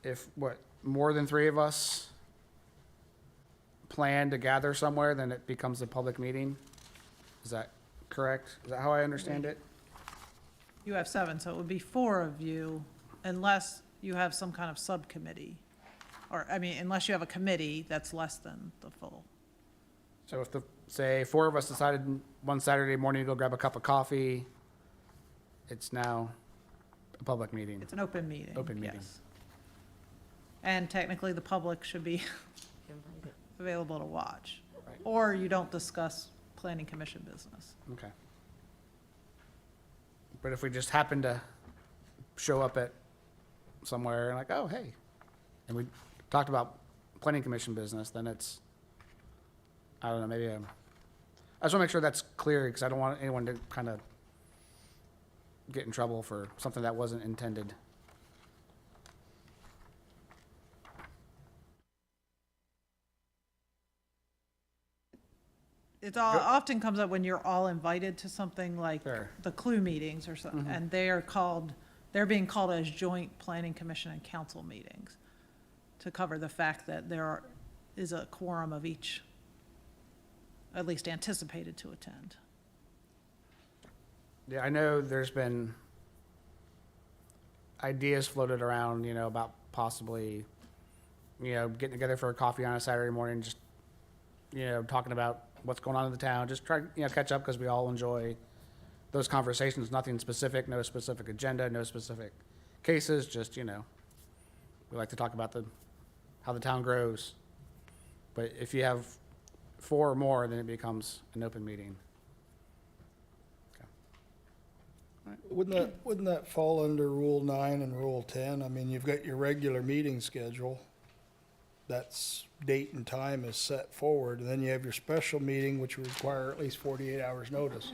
if, more than 3 of us plan to gather somewhere, then it becomes a public meeting. Is that correct? Is that how I understand it? you have 7, so it would be 4 of you, unless you have some kind of subcommittee. Or, unless you have a committee that's less than the full. So if say 4 of us decided one Saturday morning to go grab a cup of coffee, it's now a public meeting. It's an open meeting. Open meeting. yes. And technically, the public should be Invited. available to watch. Right. Or you don't discuss planning commission business. Okay. But if we just happen to show up at somewhere and like, oh, hey, and we talked about planning commission business, then it's, I don't know, maybe I just want to make sure that's clear because I don't want anyone to kind of get in trouble for something that wasn't intended. It often comes up when you're all invited to something like Sure. the Clue meetings or something, and they're being called as joint planning commission and council meetings to cover the fact that is a quorum of each, at least anticipated to attend. Yeah, I know there's been ideas floated around, about possibly, getting together for a coffee on a Saturday morning, just, talking about what's going on in the town, just try, catch up because we all enjoy those conversations, nothing specific, no specific agenda, no specific cases, just, we like to talk about how the town grows. But if you have 4 or more, then it becomes an open meeting. Wouldn't that fall under Rule 9 and Rule 10? I mean, you've got your regular meeting schedule. That's date and time is set forward, and then you have your special meeting, which would require at least 48 hours notice.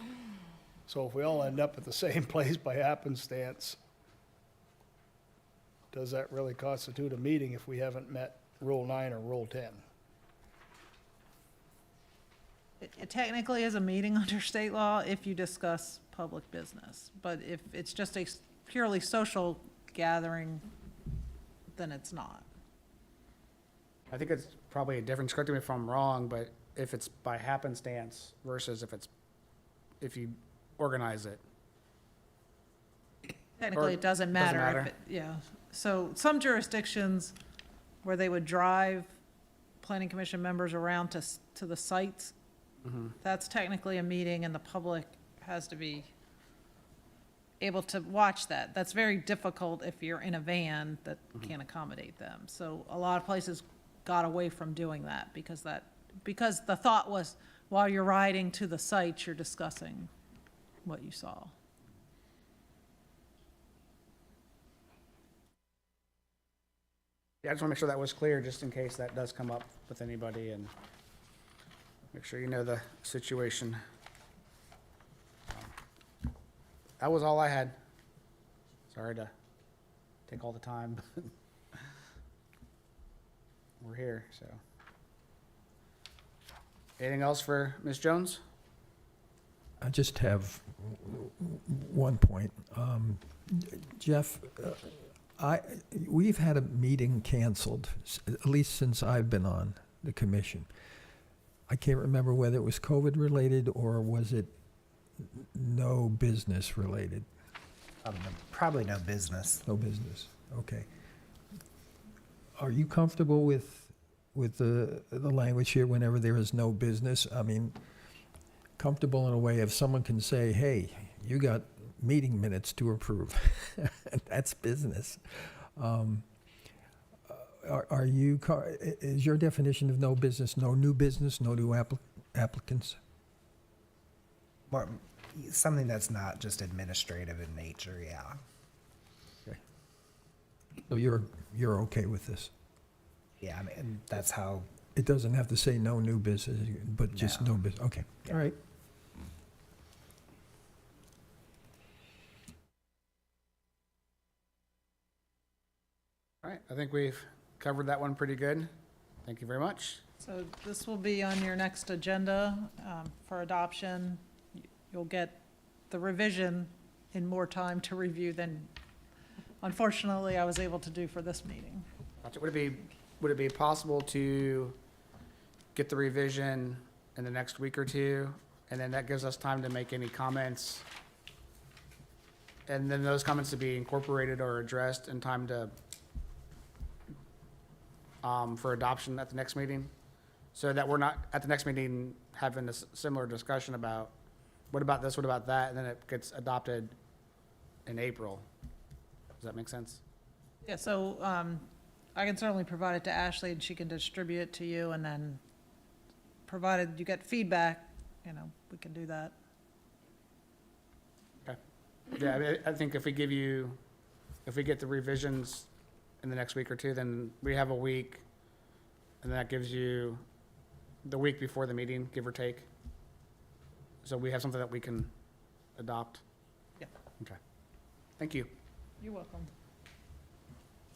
So if we all end up at the same place by happenstance, does that really constitute a meeting if we haven't met Rule 9 or Rule 10? It technically is a meeting under state law if you discuss public business, but if it's just a purely social gathering, then it's not. I think it's probably a difference, correct me if I'm wrong, but if it's by happenstance versus if you organize it. Technically, it doesn't matter. matter. Yeah, so some jurisdictions where they would drive planning commission members around to the sites, that's technically a meeting and the public has to be able to watch that. That's very difficult if you're in a van that can't accommodate them. So a lot of places got away from doing that because the thought was, while you're riding to the site, you're discussing what you saw. Yeah, I just want to make sure that was clear, just in case that does come up with anybody, and make sure you know the situation. That was all I had. Sorry to take all the time, but we're here, so. Anything else for Ms. Jones? I just have one point. Jeff, we've had a meeting canceled, at least since I've been on the commission. I can't remember whether it was COVID related or was it no business related? Probably no business. No business, okay. Are you comfortable with the language here, whenever there is no business? I mean, comfortable in a way if someone can say, hey, you got meeting minutes to approve. That's business. Is your definition of no business, no new business, no new applicants? More, something that's not just administrative in nature, yeah. Okay. So you're okay with this? Yeah, I mean, that's how, It doesn't have to say no new business, but just No. no business, okay, Yeah. all right. All right, I think we've covered that one pretty good. Thank you very much. So this will be on your next agenda for adoption. You'll get the revision in more time to review than, unfortunately, I was able to do for this meeting. Gotcha. Would it be possible to get the revision in the next week or two, and then that gives us time to make any comments? And then those comments to be incorporated or addressed in time to, for adoption at the next meeting? So that we're not, at the next meeting, having this similar discussion about, what about this, what about that, and then it gets adopted in April. Does that make sense? Yeah, so I can certainly provide it to Ashley and she can distribute it to you, and then provided you get feedback, we can do that. Yeah, I mean, I think if we get the revisions in the next week or two, then we have a week, and that gives you the week before the meeting, give or take. So we have something that we can adopt. Yeah. Okay. Thank you. You're welcome.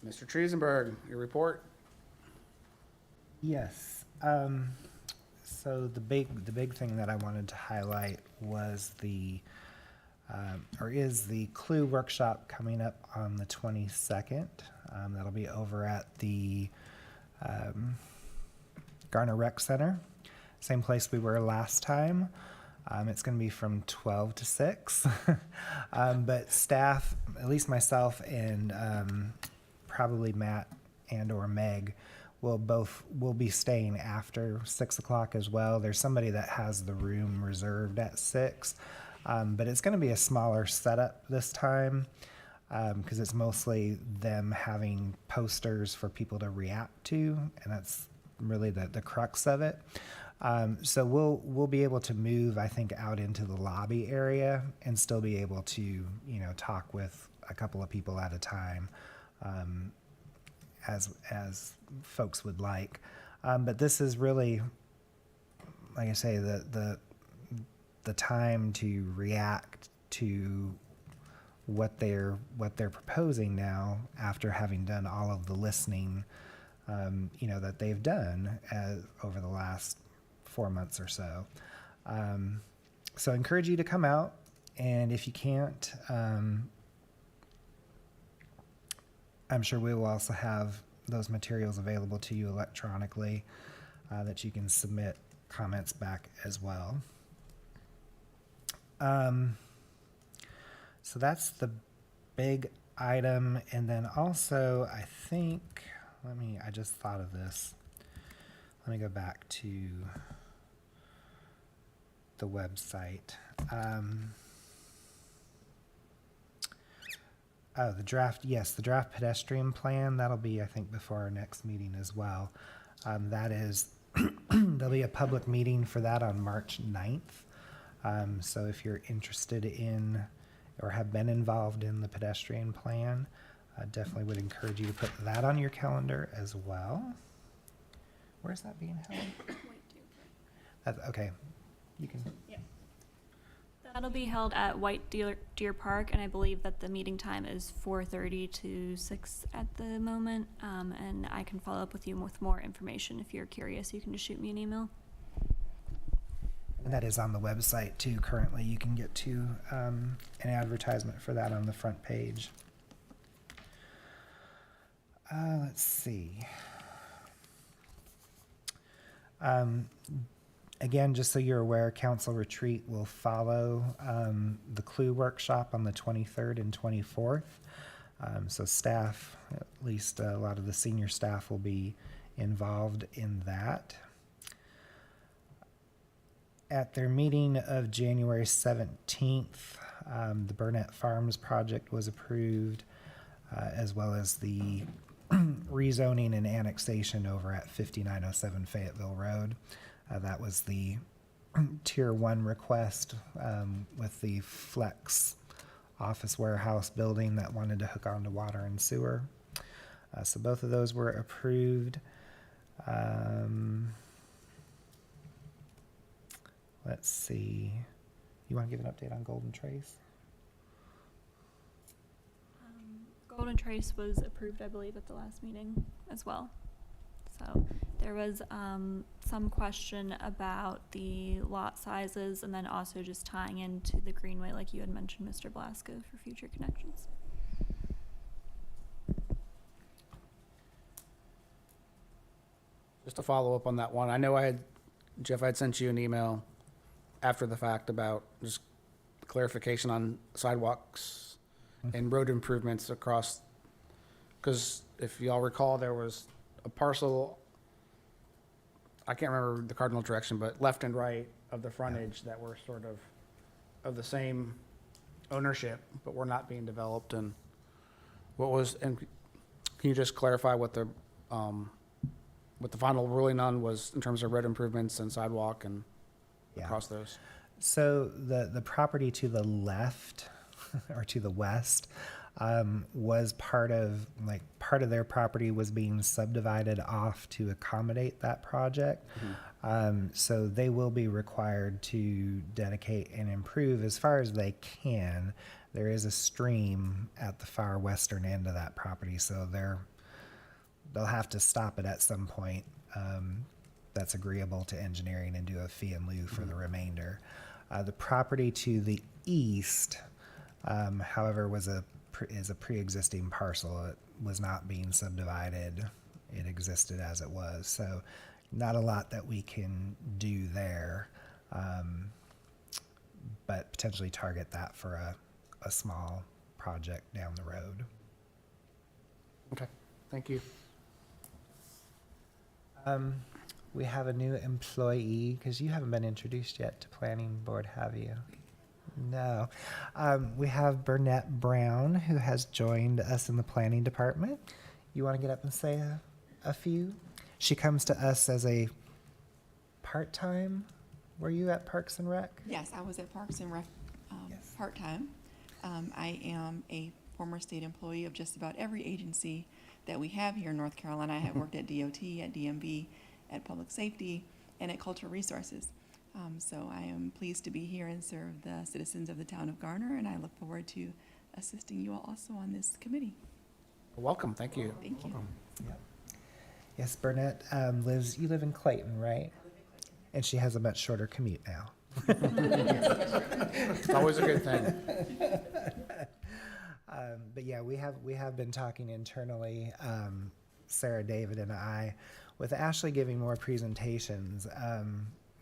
Mr. Triesenberg, your report? yes. So the big thing that I wanted to highlight was is the Clue workshop coming up on the 22nd. That'll be over at the Garner Rec Center, same place we were last time. It's going to be from 12 to 6. But staff, at least myself and probably Matt and or Meg, will be staying after 6 o'clock as well. There's somebody that has the room reserved at 6. But it's going to be a smaller setup this time because it's mostly them having posters for people to react to, and that's really the crux of it. So we'll be able to move, I think, out into the lobby area and still be able to talk with a couple of people at a time, as folks would like. But this is really, like I say, the time to react to what they're proposing now after having done all of the listening that they've done over the last 4 months or so. So I encourage you to come out, and if you can't, I'm sure we will also have those materials available to you electronically that you can submit comments back as well. So that's the big item. And then also, I think, I just thought of this. Let me go back to the website. Oh, the draft, yes, the draft pedestrian plan, that'll be, I think, before our next meeting as well. That is, there'll be a public meeting for that on March 9th. So if you're interested in or have been involved in the pedestrian plan, I definitely would encourage you to put that on your calendar as well. Where's that being held? Okay, you can, That'll be held at White Deer Park, and I believe that the meeting time is 4:30 to 6 at the moment. And I can follow up with you with more information if you're curious. You can just shoot me an email. and that is on the website too. Currently, you can get to an advertisement for that on the front page. Let's see. Again, just so you're aware, council retreat will follow the clue workshop on the 23rd and 24th. So staff, at least a lot of the senior staff, will be involved in that. At their meeting of January 17th, the Burnett Farms project was approved, as well as the rezoning and annexation over at 5907 Fayetteville Road. That was the tier 1 request with the flex office warehouse building that wanted to hook onto water and sewer. So both of those were approved. Let's see. You want to give an update on Golden Trace? Golden Trace was approved, I believe, at the last meeting as well. So there was some question about the lot sizes, and then also just tying into the greenway, like you had mentioned, Mr. Blasco, for future connections. Just to follow up on that one, I know Jeff, I'd sent you an email after the fact about just clarification on sidewalks and road improvements across, because if y'all recall, there was a parcel, I can't remember the cardinal direction, but left and right of the frontage that were sort of the same ownership, but were not being developed. And and can you just clarify what the final ruling on was in terms of road improvements and sidewalk and across those? So the property to the left or to the west was part of their property was being subdivided off to accommodate that project. So they will be required to dedicate and improve as far as they can. There is a stream at the far western end of that property, so they'll have to stop it at some point. That's agreeable to engineering and do a fee in lieu for the remainder. The property to the east, however, is a pre-existing parcel. It was not being subdivided. It existed as it was. So not a lot that we can do there, but potentially target that for a small project down the road. Okay, thank you. We have a new employee, because you haven't been introduced yet to planning board, have you? No. We have Burnett Brown, who has joined us in the planning department. You want to get up and say a few? She comes to us as a part-time. Were you at Parks and Rec? Yes, I was at Parks and Rec Yes. part-time. I am a former state employee of just about every agency that we have here in North Carolina. I have worked at DOT, at DMV, at Public Safety, and at Cultural Resources. So I am pleased to be here and serve the citizens of the town of Garner, and I look forward to assisting you all also on this committee. Welcome, thank you. Thank you. Yep. Yes, Burnett you live in Clayton, right? And she has a much shorter commute now. It's always a good thing. But yeah, we have been talking internally, Sarah, David, and I, with Ashley giving more presentations.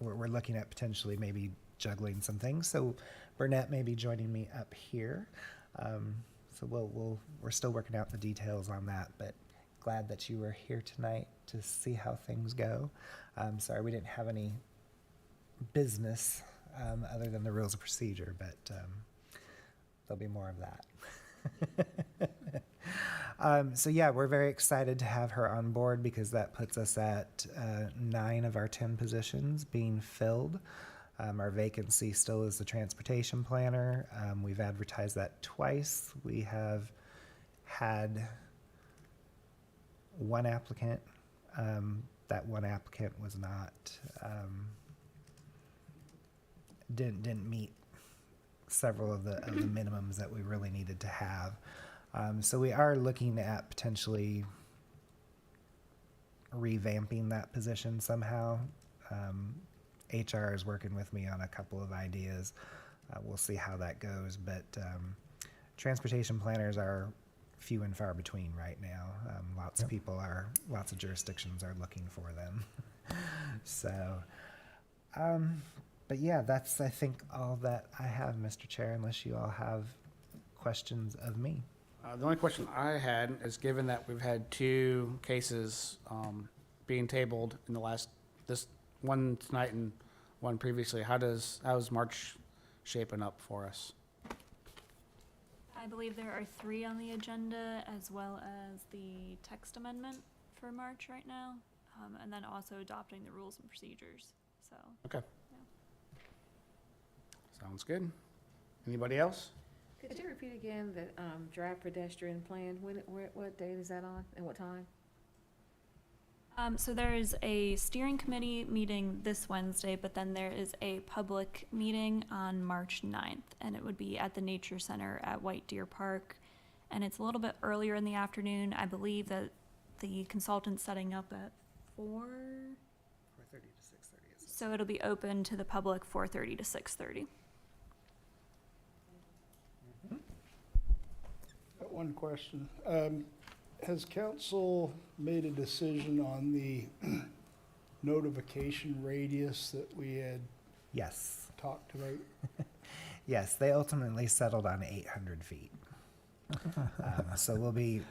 We're looking at potentially maybe juggling some things. So Burnett may be joining me up here. So we're still working out the details on that, but glad that you were here tonight to see how things go. Sorry, we didn't have any business other than the rules of procedure, but there'll be more of that. So yeah, we're very excited to have her on board because that puts us at 9 of our 10 positions being filled. Our vacancy still is the transportation planner. We've advertised that twice. We have had one applicant. That one applicant was not, didn't meet several of the minimums that we really needed to have. So we are looking at potentially revamping that position somehow. HR is working with me on a couple of ideas. We'll see how that goes, but transportation planners are few and far between right now. Lots of jurisdictions are looking for them. So, but yeah, that's, I think, all that I have, Mr. Chair, unless you all have questions of me. The only question I had is, given that we've had 2 cases being tabled in this one tonight and one previously, how's March shaping up for us? I believe there are 3 on the agenda, as well as the text amendment for March right now, and then also adopting the rules and procedures, so. Okay. Yeah. Sounds good. Anybody else? Could you repeat again the draft pedestrian plan? What date is that on and what time? So there is a steering committee meeting this Wednesday, but then there is a public meeting on March 9th, and it would be at the Nature Center at White Deer Park. And it's a little bit earlier in the afternoon. I believe that the consultant's setting up at 4. 4:30 to 6:30. So it'll be open to the public 4:30 to 6:30. Got one question. Has council made a decision on the notification radius that we had Yes. talked about? Yes, they ultimately settled on 800 feet. So we'll be,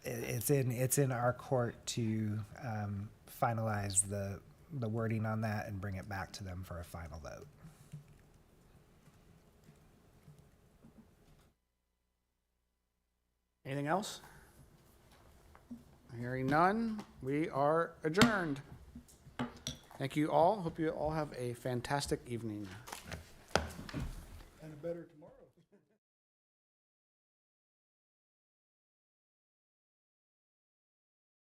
it's in our court to finalize the wording on that and bring it back to them for a final vote. Anything else? Hearing none, we are adjourned. Thank you all. Hope you all have a fantastic evening. And a better